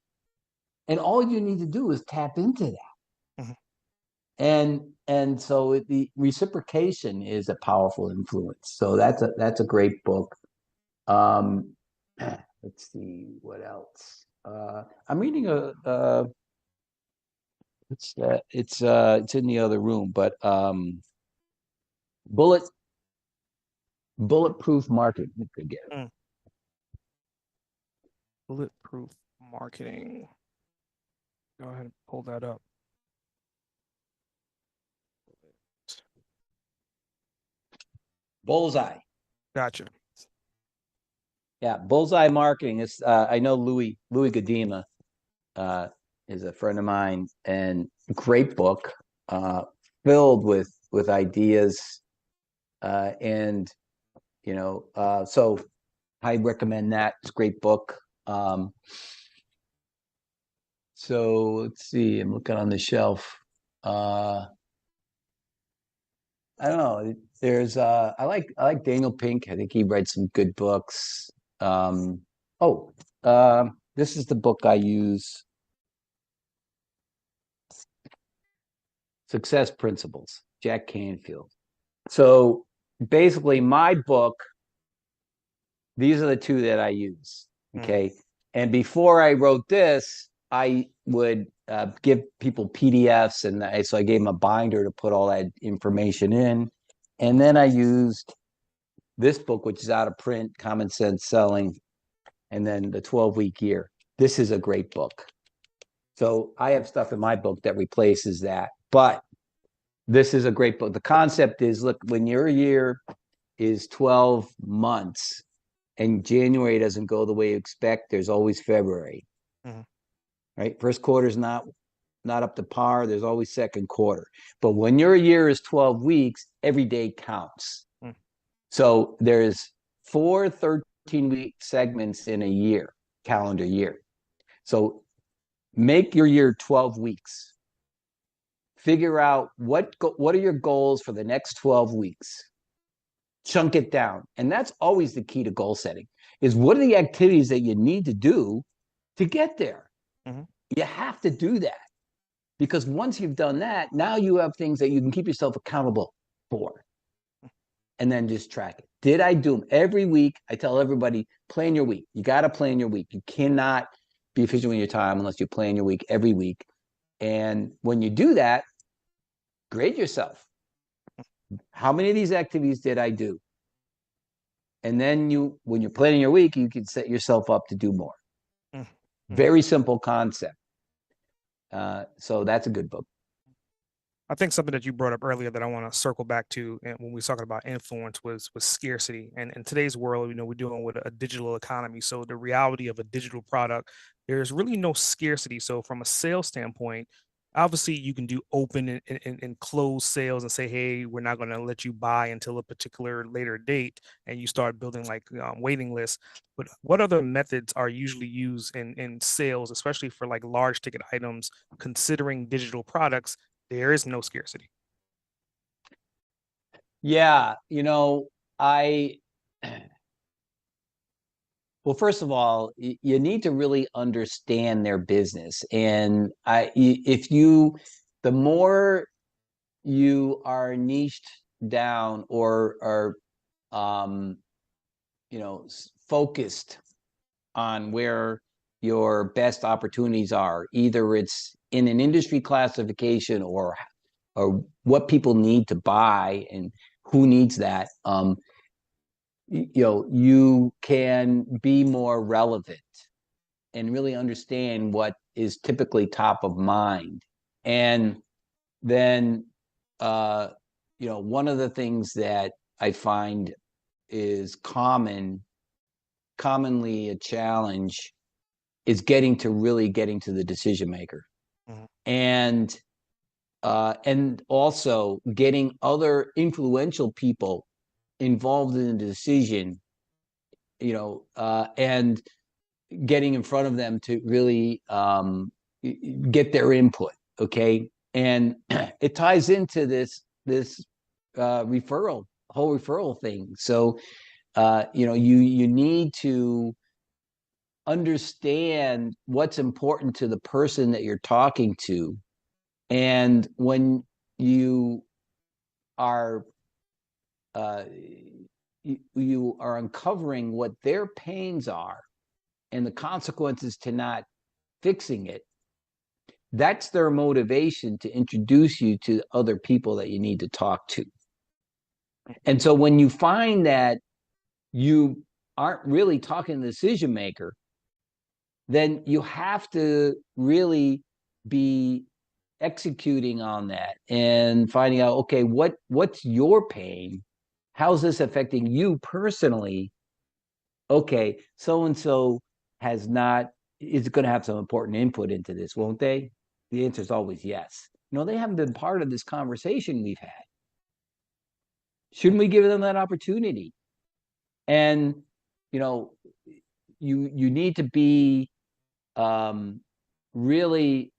And all you need to do is tap into that. Mhm. And so the reciprocation is a powerful influence. So that's a great book. Um, let's see what else. I'm reading it's in the other room, but bullet bulletproof marketing. Again. Mm. Bulletproof marketing. Go ahead and pull that up. Bullseye. Gotcha. Yeah, bullseye marketing is. I know Louis Gadima uh, is a friend of mine, and great book, uh, filled with ideas, and so I recommend that. It's a great book. So let's see. I'm looking on the shelf. I don't know. There's I like Daniel Pink. I think he writes some good books. Um, oh, this is the book I use. Success Principles, Jack Canfield. So basically, my book, these are the two that I use. Mm. Okay. And before I wrote this, I would give people PDFs. So I gave them a binder to put all that information in. And then I used this book, which is out of print, Common Sense Selling, and then the 12-week year. This is a great book. So I have stuff in my book that replaces that. But this is a great book. The concept is, look, when your year is 12 months and January doesn't go the way you expect, there's always February, Mm-hmm. right? First quarter is not up to par. There's always second quarter. But when your year is 12 weeks, every day counts. Mm. So there's 4 13-week segments in a year, calendar year. So make your year 12 weeks. Figure out what are your goals for the next 12 weeks. Chunk it down. And that's always the key to goal setting, is what are the activities that you need to do to get there? Mm-hmm. You have to do that, because once you've done that, now you have things that you can keep yourself accountable for, and then just track it. Did I do them every week? I tell everybody, plan your week. You got to plan your week. You cannot be efficient with your time unless you plan your week every week. And when you do that, grade yourself. How many of these activities did I do? And then when you're planning your week, you can set yourself up to do more. Mm-hmm. Very simple concept. So that's a good book. I think something that you brought up earlier that I want to circle back to, and when we were talking about influence, was scarcity. And in today's world, we're dealing with a digital economy. So the reality of a digital product, there's really no scarcity. So from a sales standpoint, obviously you can do open and close sales and say, hey, we're not going to let you buy until a particular later date, and you start building like waiting lists. But what other methods are usually used in sales, especially for like large ticket items, considering digital products? There is no scarcity. Yeah, I well, first of all, you need to really understand their business, and if the more you are niched down or are, um, focused on where your best opportunities are, either it's in an industry classification or what people need to buy and who needs that. You can be more relevant and really understand what is typically top of mind. And then, one of the things that I find is commonly a challenge is getting to the decision maker, Mhm. and also getting other influential people involved in the decision, and getting in front of them to really get their input. Okay, and it ties into this whole referral thing. So you need to understand what's important to the person that you're talking to, and when you are uh, you are uncovering what their pains are and the consequences to not fixing it, that's their motivation to introduce you to other people that you need to talk to. And so when you find that you aren't really talking to the decision maker, then you have to really be executing on that and finding out, okay, what's your pain? How's this affecting you personally? Okay, so and so has not is going to have some important input into this, won't they? The answer is always yes. No, they haven't been part of this conversation we've had. Shouldn't we give them that opportunity? And you know, you need to be really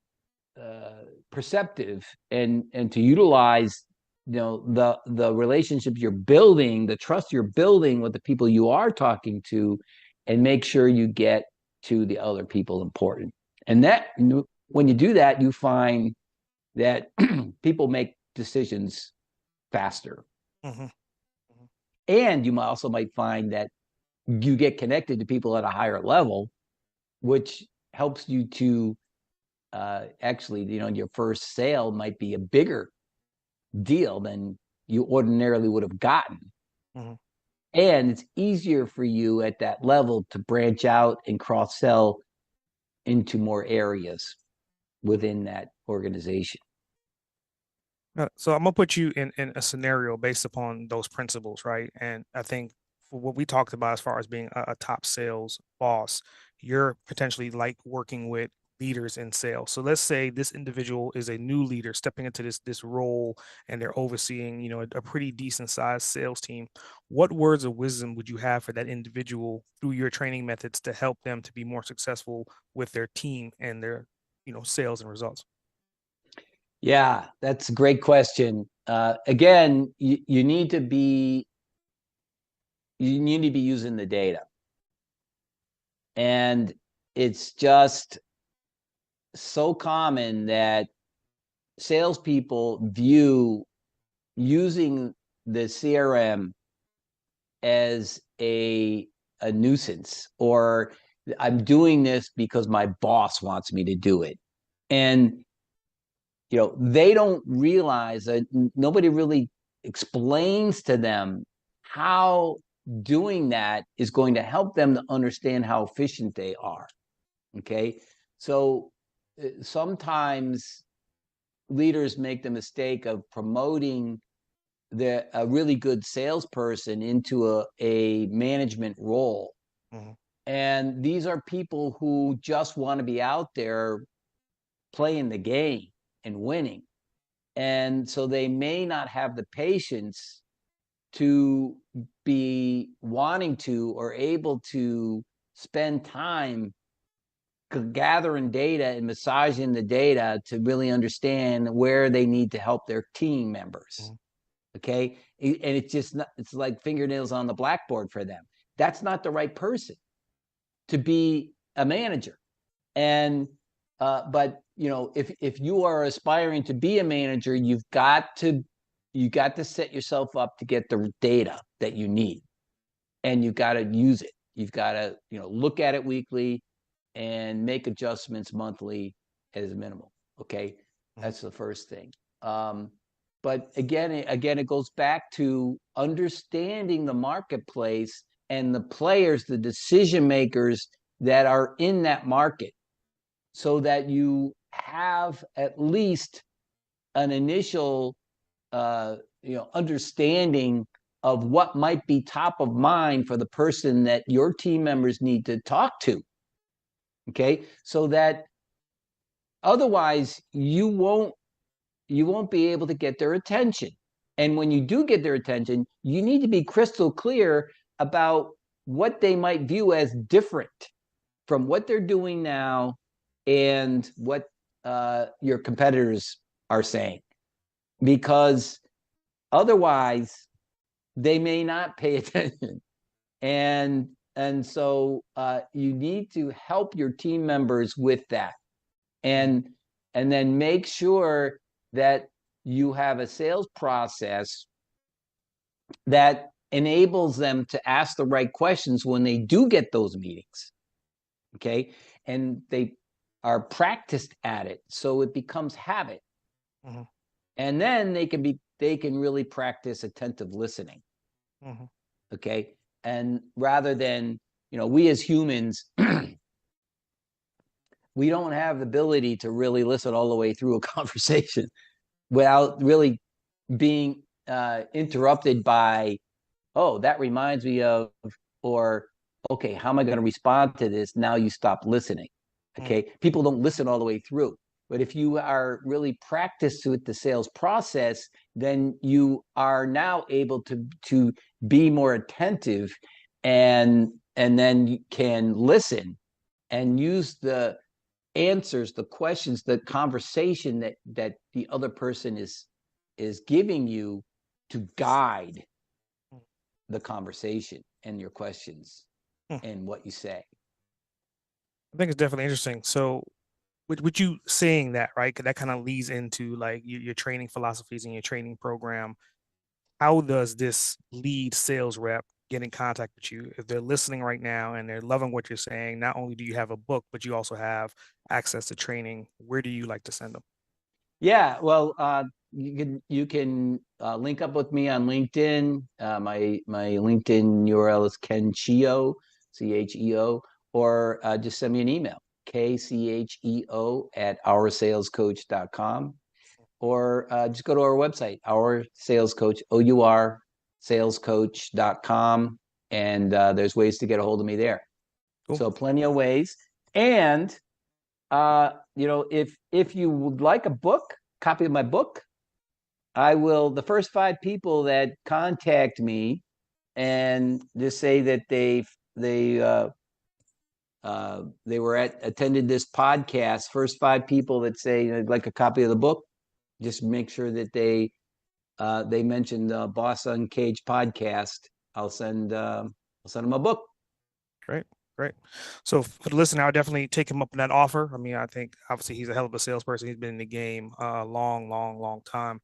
perceptive and to utilize the relationships you're building, the trust you're building with the people you are talking to, and make sure you get to the other people important. And that when you do that, you find that people make decisions faster. Mm-hmm. And you also might find that you get connected to people at a higher level, which helps you to actually, your first sale might be a bigger deal than you ordinarily would have gotten. Mm-hmm. And it's easier for you at that level to branch out and cross sell into more areas within that organization. So I'm gonna put you in a scenario based upon those principles, right? And I think for what we talked about as far as being a top sales boss, you're potentially like working with leaders in sales. So let's say this individual is a new leader stepping into this role and they're overseeing, a pretty decent sized sales team. What words of wisdom would you have for that individual through your training methods to help them to be more successful with their team and their, sales and results? Yeah, that's a great question. Again, you need to be using the data, and it's just so common that salespeople view using the CRM as a nuisance, or I'm doing this because my boss wants me to do it. And they don't realize that nobody really explains to them how doing that is going to help them to understand how efficient they are. Okay. So sometimes leaders make the mistake of promoting a really good salesperson into a management role. Mm-hmm. And these are people who just want to be out there playing the game and winning. And so they may not have the patience to be wanting to or able to spend time gathering data and massaging the data to really understand where they need to help their team members. Mm-hmm. Okay. And it's just not, it's like fingernails on the blackboard for them. That's not the right person to be a manager. And but if you are aspiring to be a manager, you got to set yourself up to get the data that you need, and you got to use it. You've got to look at it weekly and make adjustments monthly as minimal. Okay, Mm-hmm. that's the first thing. But again, it goes back to understanding the marketplace and the players, the decision makers that are in that market, so that you have at least an initial understanding of what might be top of mind for the person that your team members need to talk to. Okay, so that otherwise you won't be able to get their attention. And when you do get their attention, you need to be crystal clear about what they might view as different from what they're doing now and what your competitors are saying, because otherwise they may not pay attention. And so you need to help your team members with that, and then make sure that you have a sales process that enables them to ask the right questions when they do get those meetings. Okay. And they are practiced at it. So it becomes habit. Mm-hmm. And then they can really practice attentive listening. Mm-hmm. Okay. And rather than, we as humans, we don't have the ability to really listen all the way through a conversation without really being interrupted by, oh, that reminds me of, or, okay, how am I going to respond to this? Now you stop listening. Okay. People don't listen all the way through. But if you are really practiced with the sales process, then you are now able to be more attentive, and then you can listen and use the answers, the questions, the conversation that the other person is giving you to guide the conversation and your questions Mm-hmm. and what you say. I think it's definitely interesting. So, with you saying that, right? 'Cause that kind of leads into like your training philosophies and your training program. How does this lead sales rep get in contact with you if they're listening right now and they're loving what you're saying? Not only do you have a book, but you also have access to training. Where do you like to send them? Yeah, well, you can link up with me on LinkedIn. My LinkedIn URL is Ken Cheo, Cheo, or just send me an email, kcheo at oursalescoach.com, or just go to our website, our sales coach, our salescoach.com, and there's ways to get a hold of me there. Cool. So plenty of ways. And if you would like a book, copy of my book, I will. The first 5 people that contact me and just say that they were attended this podcast. First 5 people that say they'd like a copy of the book, just make sure that they mentioned the Boss Uncaged podcast. I'll send them a book. Great. Great. So for the listener, I would definitely take him up on that offer. I mean, I think obviously he's a hell of a salesperson. He's been in the game a long, long, long time.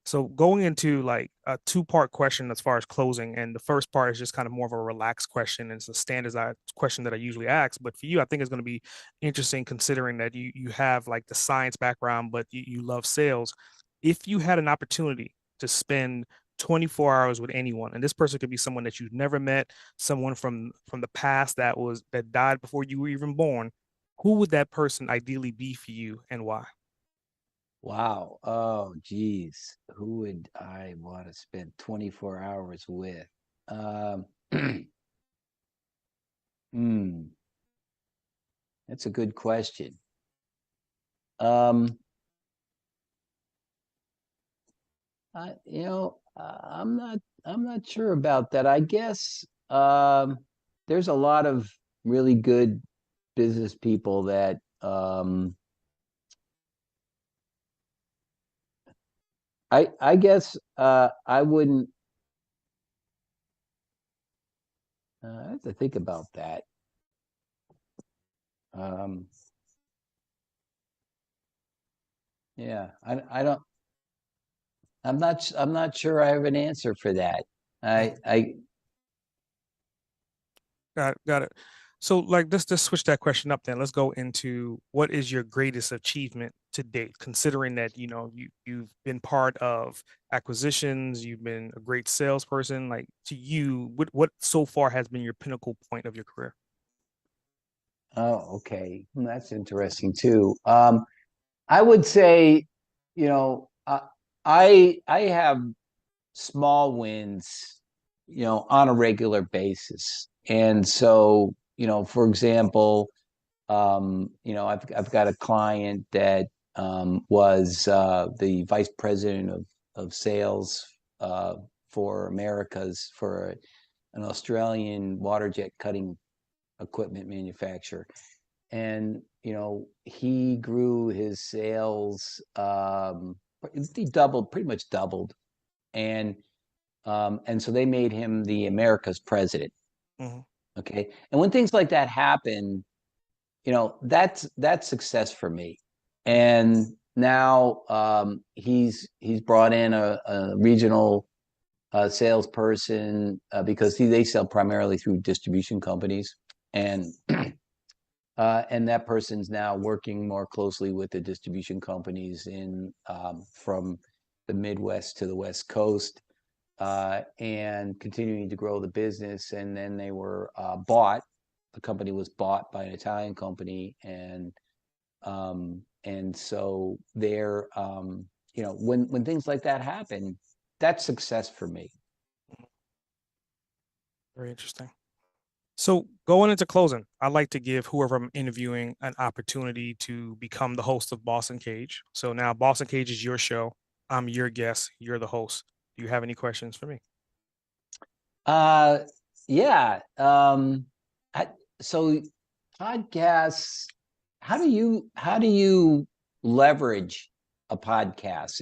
So going into like a two-part question as far as closing, and the first part is just kind of more of a relaxed question. And it's a standardized question that I usually ask. But for you, I think it's going to be interesting considering that you have like the science background, but you love sales. If you had an opportunity to spend 24 hours with anyone, and this person could be someone that you've never met, someone from the past that died before you were even born, who would that person ideally be for you and why? Wow. Oh, geez. Who would I want to spend 24 hours with? Um, hmm, that's a good question. Um, I'm not sure about that. I guess there's a lot of really good business people that I guess I wouldn't. I have to think about that. Um, yeah, I don't. I'm not sure I have an answer for that. Mm. I Got it. So, like, let's just switch that question up then. Let's go into what is your greatest achievement to date, considering that you've been part of acquisitions, you've been a great salesperson. Like to you, what so far has been your pinnacle point of your career? Oh, okay. That's interesting too. I would say, you know, I have small wins, on a regular basis. And so, for example, I've got a client that was the vice president of sales for Americas for an Australian water jet cutting equipment manufacturer. And he grew his sales. He doubled, pretty much doubled, and so they made him the America's president. Hmm. Okay, and when things like that happen, that's success for me. And now he's brought in a regional salesperson because they sell primarily through distribution companies, and and that person's now working more closely with the distribution companies in from the Midwest to the West Coast, and continuing to grow the business. And then they were bought. The company was bought by an Italian company, and so they're when things like that happen, that's success for me. Very interesting. So going into closing, I'd like to give whoever I'm interviewing an opportunity to become the host of Boston Cage. So now Boston Cage is your show. I'm your guest. You're the host. Do you have any questions for me? Uh, yeah. I, so podcasts, how do you leverage a podcast,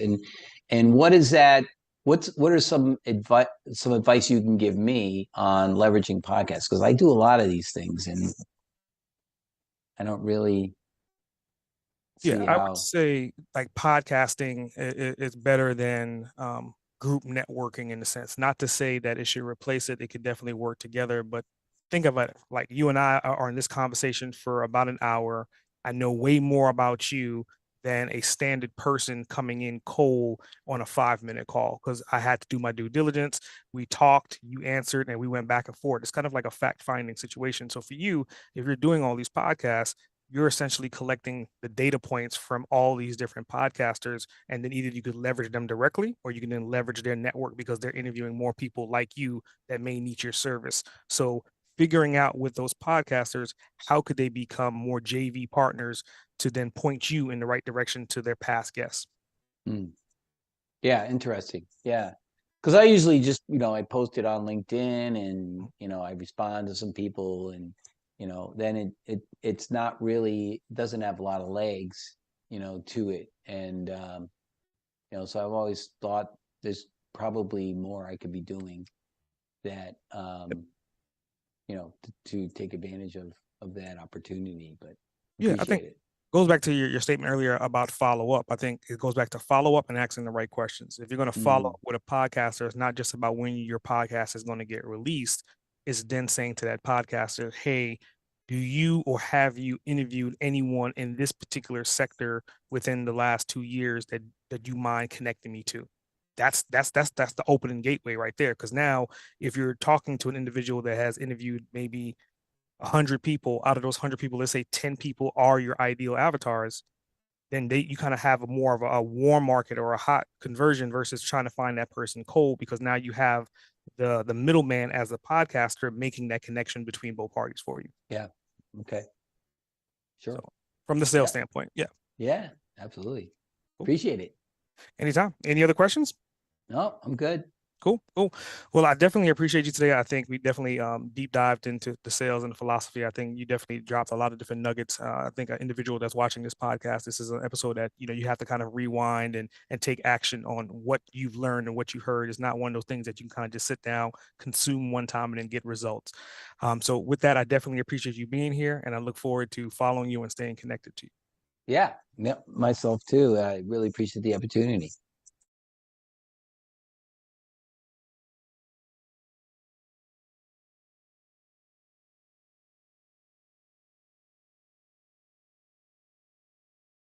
and what is that? What are some advice you can give me on leveraging podcasts? Because I do a lot of these things, and I don't really Yeah, see I would how. say like podcasting is better than group networking in a sense. Not to say that it should replace it; they could definitely work together. But think of it like you and I are in this conversation for about an hour. I know way more about you than a standard person coming in cold on a 5 minute call because I had to do my due diligence. We talked, you answered, and we went back and forth. It's kind of like a fact finding situation. So for you, if you're doing all these podcasts, you're essentially collecting the data points from all these different podcasters, and then either you could leverage them directly or you can then leverage their network because they're interviewing more people like you that may need your service. So figuring out with those podcasters, how could they become more JV partners to then point you in the right direction to their past guests? Hmm. Yeah, interesting. Yeah. Because I usually just, I post it on LinkedIn, and, I respond to some people, and, then it's not really, doesn't have a lot of legs, to it. And, so I've always thought there's probably more I could be doing that, to take advantage of that opportunity, but Yeah, I think appreciate it. goes back to your statement earlier about follow up. I think it goes back to follow up and asking the right questions. If you're going to follow Mm, up with a podcaster, it's not just about when your podcast is going to get released. It's then saying to that podcaster, hey, do you or have you interviewed anyone in this particular sector within the last 2 years that you mind connecting me to? That's the opening gateway right there. Because now, if you're talking to an individual that has interviewed maybe 100 people, out of those 100 people, let's say 10 people are your ideal avatars, then you kind of have more of a warm market or a hot conversion versus trying to find that person cold, because now you have the middleman as a podcaster making that connection between both parties for you. yeah. Okay. So Sure. from the sales Yeah. standpoint, yeah. Yeah. Absolutely. Cool. Appreciate it. Anytime. Any other questions? No, I'm good. Cool, cool. Well, I definitely appreciate you today. I think we definitely deep dived into the sales and the philosophy. I think you definitely dropped a lot of different nuggets. I think an individual that's watching this podcast, this is an episode that you have to kind of rewind and take action on what you've learned and what you heard. It's not one of those things that you can kind of just sit down, consume one time, and then get results. So with that, I definitely appreciate you being here, and I look forward to following you and staying connected to you. Yeah. Yep. Myself too. I really appreciate the opportunity.